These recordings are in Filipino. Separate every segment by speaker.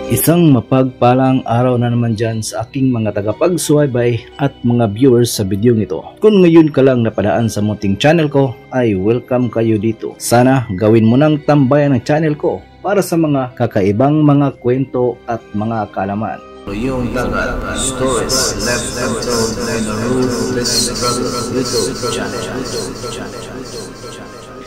Speaker 1: Isang mapagpalang araw na naman dyan sa aking mga tagapagsubaybay at mga viewers sa video ito. Kung ngayon ka lang napadaan sa munting channel ko, ay welcome kayo dito. Sana gawin mo ng tambayan ng channel ko para sa mga kakaibang mga kwento at mga kaalaman.
Speaker 2: Yung dagat, stories left untold and ruthless struggle YouTube channel.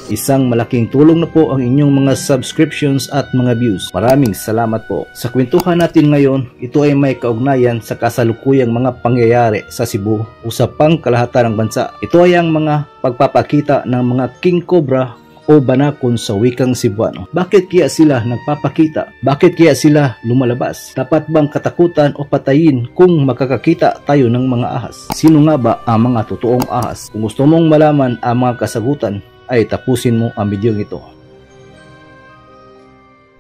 Speaker 1: Isang malaking tulong na po ang inyong mga subscriptions at mga views. Maraming salamat po. Sa kwentuhan natin ngayon, ito ay may kaugnayan sa kasalukuyang mga pangyayari sa Cebu o sa pangkalahatan ng bansa. Ito ay ang mga pagpapakita ng mga King Cobra o banakon sa wikang Cebuano. Bakit kaya sila nagpapakita? Bakit kaya sila lumalabas? Dapat bang katakutan o patayin kung makakakita tayo ng mga ahas? Sino nga ba ang mga totoong ahas? Kung gusto mong malaman ang mga kasagutan, ay tapusin mo ang video ito.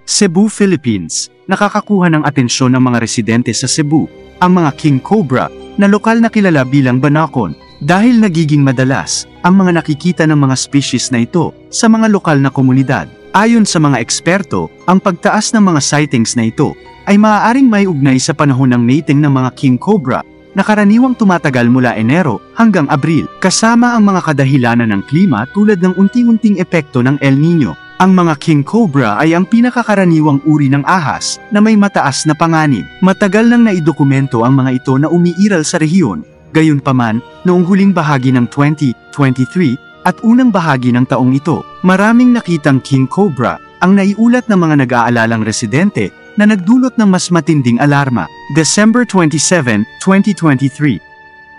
Speaker 3: Cebu, Philippines. Nakakakuha ng atensyon ng mga residente sa Cebu, ang mga King Cobra, na lokal na kilala bilang banakon, dahil nagiging madalas ang mga nakikita ng mga species na ito sa mga lokal na komunidad. Ayon sa mga eksperto, ang pagtaas ng mga sightings na ito ay maaaring may ugnay sa panahon ng mating ng mga King Cobra na karaniwang tumatagal mula Enero hanggang Abril, kasama ang mga kadahilanan ng klima tulad ng unti-unting epekto ng El Nino. Ang mga King Cobra ay ang pinakakaraniwang uri ng ahas na may mataas na panganib. Matagal nang naidokumento ang mga ito na umiiral sa rehiyon. Gayunpaman, noong huling bahagi ng 2023 at unang bahagi ng taong ito, maraming nakitang King Cobra ang naiulat ng mga nag-aalalang residente na nagdulot ng mas matinding alarma. December 27, 2023.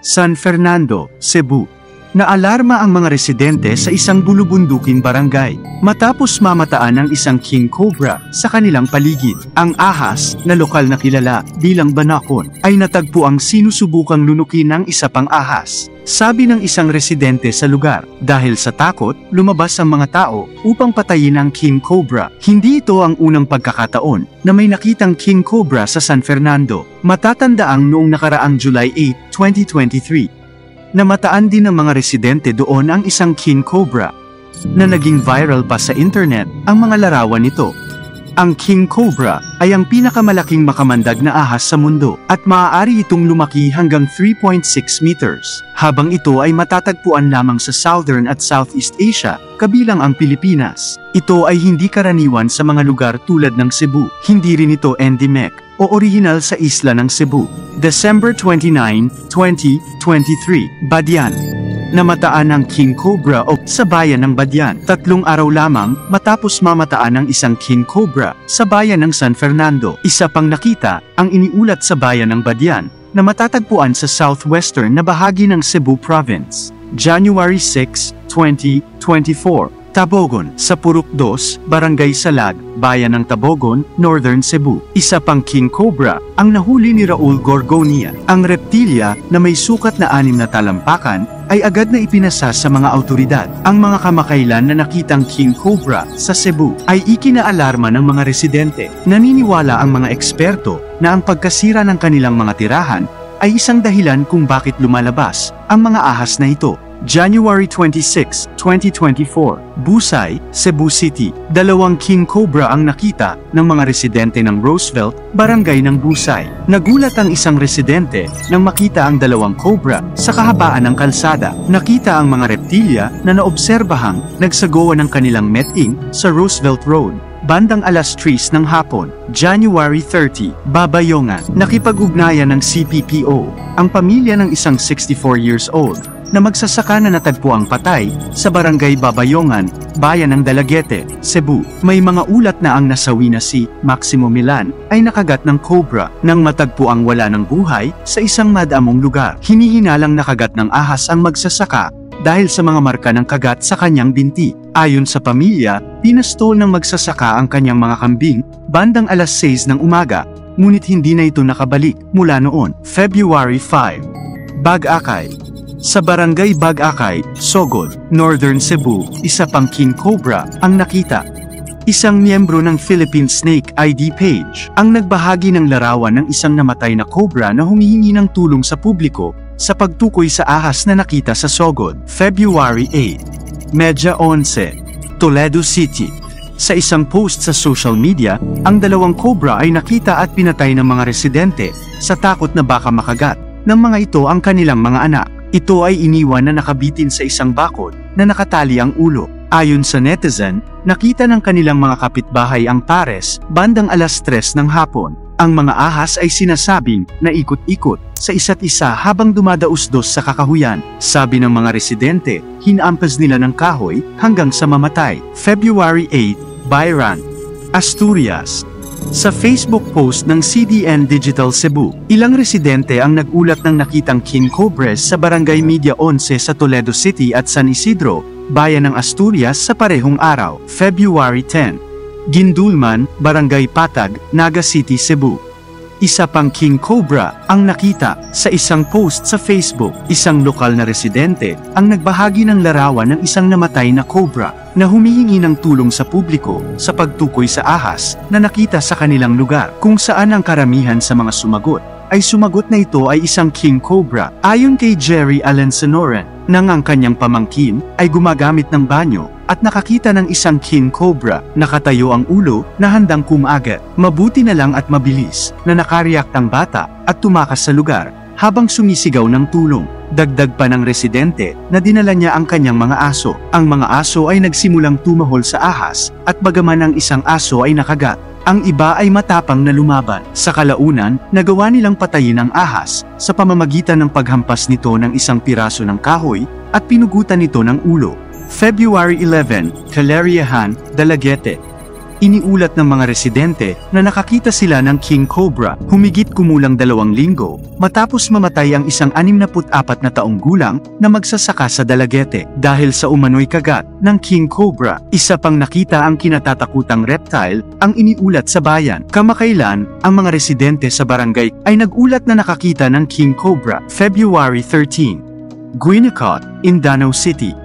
Speaker 3: San Fernando, Cebu. Naalarma ang mga residente sa isang bulubunduking barangay matapos mamataan ng isang King Cobra sa kanilang paligid. Ang ahas, na lokal na kilala bilang banakon, ay natagpo ang sinusubukang lunukin ng isa pang ahas. Sabi ng isang residente sa lugar, dahil sa takot, lumabas ang mga tao upang patayin ang King Cobra. Hindi ito ang unang pagkakataon na may nakitang King Cobra sa San Fernando. Matatandaang noong nakaraang July 8, 2023. Namataan din ng mga residente doon ang isang King Cobra na naging viral pa sa internet ang mga larawan nito. Ang King Cobra ay ang pinakamalaking makamandag na ahas sa mundo at maaari itong lumaki hanggang 3.6 meters, habang ito ay matatagpuan lamang sa Southern at Southeast Asia, kabilang ang Pilipinas. Ito ay hindi karaniwan sa mga lugar tulad ng Cebu. Hindi rin ito endemic o orihinal sa isla ng Cebu. December 29, 2023, Badian. Namataan ang King Cobra sa bayan ng Badian, 3 araw lamang matapos mamataan ng isang King Cobra sa bayan ng San Fernando. Isa pang nakita ang iniulat sa bayan ng Badian na matatagpuan sa southwestern na bahagi ng Cebu Province. January 6, 2024. Tabogon, sa Purok 2, Barangay Salag, Bayan ng Tabogon, Northern Cebu. Isa pang King Cobra ang nahuli ni Raul Gorgonia. Ang reptilya na may sukat na 6 na talampakan ay agad na ipinasa sa mga autoridad. Ang mga kamakailan na nakitang King Cobra sa Cebu ay ikinaalarma ng mga residente. Naniniwala ang mga eksperto na ang pagkasira ng kanilang mga tirahan ay isang dahilan kung bakit lumalabas ang mga ahas na ito. January 26, 2024, Busay, Cebu City. 2 King Cobra ang nakita ng mga residente ng Roosevelt, barangay ng Busay. Nagulat ang isang residente nang makita ang 2 cobra sa kahabaan ng kalsada. Nakita ang mga reptilya na naobserbahang nagsagawa ng kanilang meeting sa Roosevelt Road, bandang alas 3 ng hapon. January 30, Babayongan. Nakipag-ugnayan ng CPPO ang pamilya ng isang 64 years old na magsasaka na natagpuang patay sa barangay Babayongan, bayan ng Dalaguete, Cebu. May mga ulat na ang nasawi na si Maximo Milan ay nakagat ng cobra nang matagpuang wala ng buhay sa isang madamong lugar. Hinihinalang nakagat ng ahas ang magsasaka dahil sa mga marka ng kagat sa kanyang binti. Ayon sa pamilya, pinastol ng magsasaka ang kanyang mga kambing bandang alas 6 ng umaga, ngunit hindi na ito nakabalik mula noon. February 5, Bag-Akay. Sa barangay Bag-Akay, Sogod, Northern Cebu, isa pang King Cobra ang nakita. Isang miyembro ng Philippine Snake ID page ang nagbahagi ng larawan ng isang namatay na cobra na humihingi ng tulong sa publiko sa pagtukoy sa ahas na nakita sa Sogod. February 8, Medya 11, Toledo City. Sa isang post sa social media, ang dalawang cobra ay nakita at pinatay ng mga residente sa takot na baka makagat ng mga ito ang kanilang mga anak. Ito ay iniwan na nakabitin sa isang bakod na nakatali ang ulo. Ayon sa netizen, nakita ng kanilang mga kapitbahay ang pares bandang 3:00 ng hapon. Ang mga ahas ay sinasabing na ikot-ikot sa isa't isa habang dumadausdos sa kakahuyan. Sabi ng mga residente, hinampas nila ng kahoy hanggang sa mamatay. February 8, Bayran, Asturias. Sa Facebook post ng CDN Digital Cebu, ilang residente ang nagulat ng nakitang king cobras sa Barangay Media 11 sa Toledo City at San Isidro, bayan ng Asturias sa parehong araw. February 10. Gindulman, Barangay Patag, Naga City, Cebu. Isa pang king cobra ang nakita sa isang post sa Facebook. Isang lokal na residente ang nagbahagi ng larawan ng isang namatay na cobra na humihingi ng tulong sa publiko sa pagtukoy sa ahas na nakita sa kanilang lugar, kung saan ang karamihan sa mga sumagot ay sumagot na ito ay isang king cobra. Ayon kay Jerry Allen Sonoran, nang ang kanyang pamangkin ay gumagamit ng banyo at nakakita ng isang king cobra, nakatayo ang ulo na handang kumagat. Mabuti na lang at mabilis na nakareact ang bata at tumakas sa lugar habang sumisigaw ng tulong. Dagdag pa ng residente na dinala niya ang kanyang mga aso. Ang mga aso ay nagsimulang tumahol sa ahas at bagaman ang isang aso ay nakagat, ang iba ay matapang na lumaban. Sa kalaunan, nagawa nilang patayin ang ahas sa pamamagitan ng paghampas nito ng isang piraso ng kahoy at pinugutan nito ng ulo. February 11, Caleriahan, Dalaguete. Iniulat ng mga residente na nakakita sila ng king cobra humigit kumulang 2 linggo matapos mamatay ang isang 64 na taong gulang na magsasaka sa Dalaguete dahil sa umano'y kagat ng king cobra. Isa pang nakita ang kinatatakutang reptile ang iniulat sa bayan. Kamakailan, ang mga residente sa barangay ay nagulat na nakakita ng king cobra. February 13. Guinacot, Indanao City.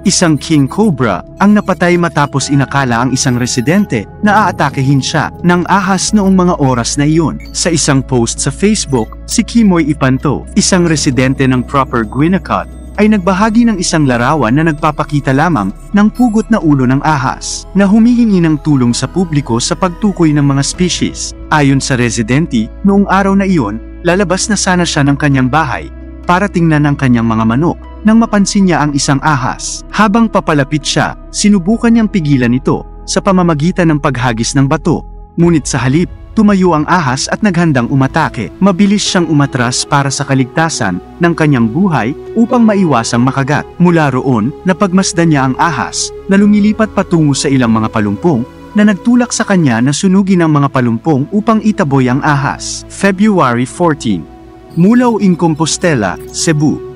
Speaker 3: Isang king cobra ang napatay matapos inakala ang isang residente na aatakehin siya ng ahas noong mga oras na iyon. Sa isang post sa Facebook, si Kimoy Ipanto, isang residente ng Proper Guinacot, ay nagbahagi ng isang larawan na nagpapakita lamang ng pugot na ulo ng ahas na humihingi ng tulong sa publiko sa pagtukoy ng mga species. Ayon sa residente, noong araw na iyon, lalabas na sana siya ng kanyang bahay para tingnan ang kanyang mga manok nang mapansin niya ang isang ahas. Habang papalapit siya, sinubukan niyang pigilan ito sa pamamagitan ng paghagis ng bato. Ngunit sa halip, tumayo ang ahas at naghandang umatake. Mabilis siyang umatras para sa kaligtasan ng kanyang buhay upang maiwasang makagat. Mula roon, napagmasdan niya ang ahas na lumilipat patungo sa ilang mga palumpong na nagtulak sa kanya na sunugin ang mga palumpong upang itaboy ang ahas. February 14. Mulao in Compostela, Cebu.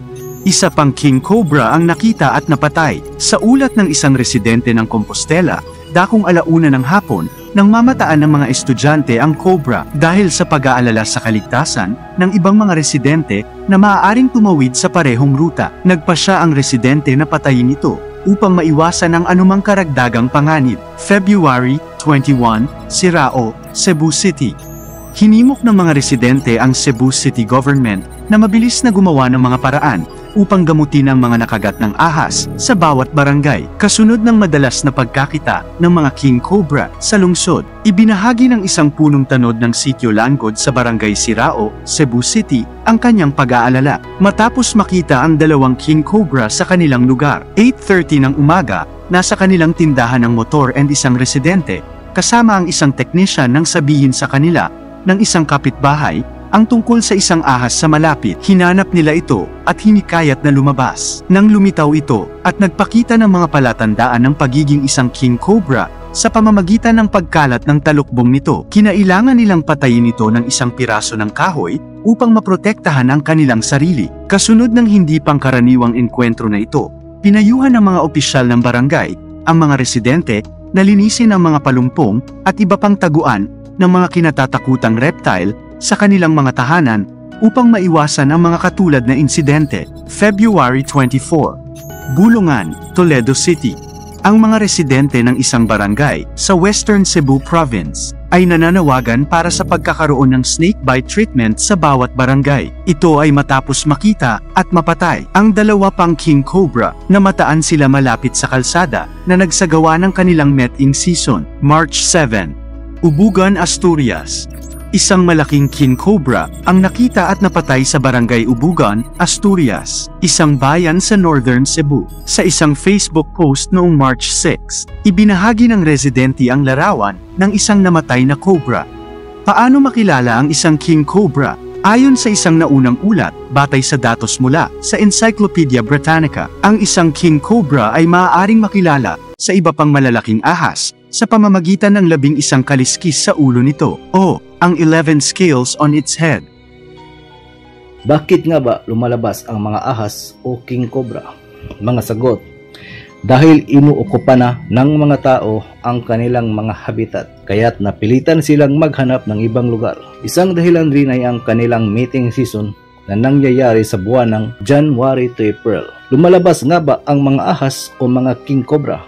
Speaker 3: Isa pang king cobra ang nakita at napatay. Sa ulat ng isang residente ng Compostela, dakong 1:00 ng hapon, nang mamataan ng mga estudyante ang cobra dahil sa pag-aalala sa kaligtasan ng ibang mga residente na maaaring tumawid sa parehong ruta. Nagpasya ang residente na patayin ito upang maiwasan ang anumang karagdagang panganib. February 21, Sirao, Cebu City. Hinimok ng mga residente ang Cebu City Government na mabilis na gumawa ng mga paraan upang gamutin ang mga nakagat ng ahas sa bawat barangay. Kasunod ng madalas na pagkakita ng mga king cobra sa lungsod, ibinahagi ng isang punong tanod ng Sitio Langod sa Barangay Sirao, Cebu City, ang kanyang pag-aalala. Matapos makita ang 2 king cobra sa kanilang lugar, 8:30 ng umaga, nasa kanilang tindahan ng motor and isang residente, kasama ang isang technician nang sabihin sa kanila ng isang kapitbahay ang tungkol sa isang ahas sa malapit. Hinanap nila ito at hinikayat na lumabas. Nang lumitaw ito at nagpakita ng mga palatandaan ng pagiging isang king cobra sa pamamagitan ng pagkalat ng talukbong nito, kinailangan nilang patayin ito ng isang piraso ng kahoy upang maprotektahan ang kanilang sarili. Kasunod ng hindi pangkaraniwang enkwentro na ito, pinayuhan ng mga opisyal ng barangay ang mga residente na linisin ang mga palumpong at iba pang taguan ng mga kinatatakutang reptile sa kanilang mga tahanan upang maiwasan ang mga katulad na insidente. February 24. Bulungan, Toledo City. Ang mga residente ng isang barangay sa Western Cebu Province ay nananawagan para sa pagkakaroon ng snakebite treatment sa bawat barangay. Ito ay matapos makita at mapatay ang dalawa pang king cobra na mataan sila malapit sa kalsada na nagsagawa ng kanilang mating season. March 7. Ubugan, Asturias. Isang malaking king cobra ang nakita at napatay sa barangay Ubugan, Asturias, isang bayan sa Northern Cebu. Sa isang Facebook post noong March 6, ibinahagi ng residente ang larawan ng isang namatay na cobra. Paano makilala ang isang king cobra? Ayon sa isang naunang ulat, batay sa datos mula sa Encyclopedia Britannica, ang isang king cobra ay maaaring makilala sa iba pang malalaking ahas sa pamamagitan ng 11 kaliskis sa ulo nito o ang 11 scales on its head.
Speaker 1: Bakit nga ba lumalabas ang mga ahas o king cobra? Mga sagot, dahil inuokupa na ng mga tao ang kanilang mga habitat, kaya't napilitan silang maghanap ng ibang lugar. Isang dahilan rin ay ang kanilang mating season na nangyayari sa buwan ng January to April. Lumalabas nga ba ang mga ahas o mga king cobra?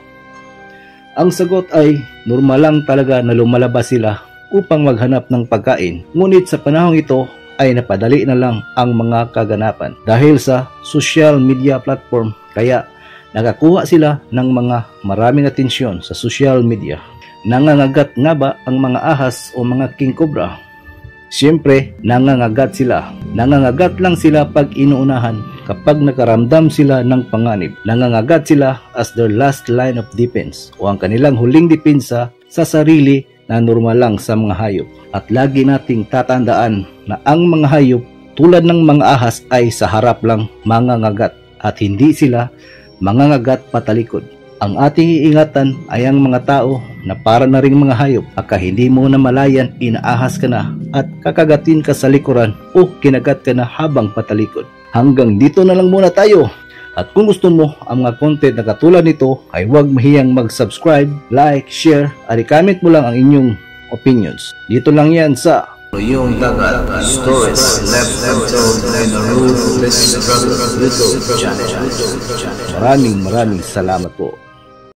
Speaker 1: Ang sagot ay normal lang talaga na lumalabas sila upang maghanap ng pagkain. Ngunit sa panahong ito ay napadali na lang ang mga kaganapan dahil sa social media platform, kaya nakakuha sila ng mga maraming atensyon sa social media. Nangangagat nga ba ang mga ahas o mga king cobra? Siyempre, nangangagat sila. Nangangagat lang sila pag inuunahan kapag nakaramdam sila ng panganib. Nangangagat sila as their last line of defense o ang kanilang huling depensa sa sarili na normal lang sa mga hayop. At lagi nating tatandaan na ang mga hayop tulad ng mga ahas ay sa harap lang mangangagat at hindi sila mangangagat patalikod. Ang ating iingatan ay ang mga tao na para na ring mga hayop. Aka hindi mo na malayan, inaahas ka na at kakagatin ka sa likuran o kinagat ka na habang patalikod. Hanggang dito na lang muna tayo. At kung gusto mo ang mga content na katulad nito ay huwag mahiyang mag-subscribe, like, share at i-comment mo lang ang inyong opinions. Dito lang yan sa
Speaker 2: Yung Dagat Stories Left Untold in a Ruthless Struggle YouTube channel.
Speaker 1: maraming salamat po.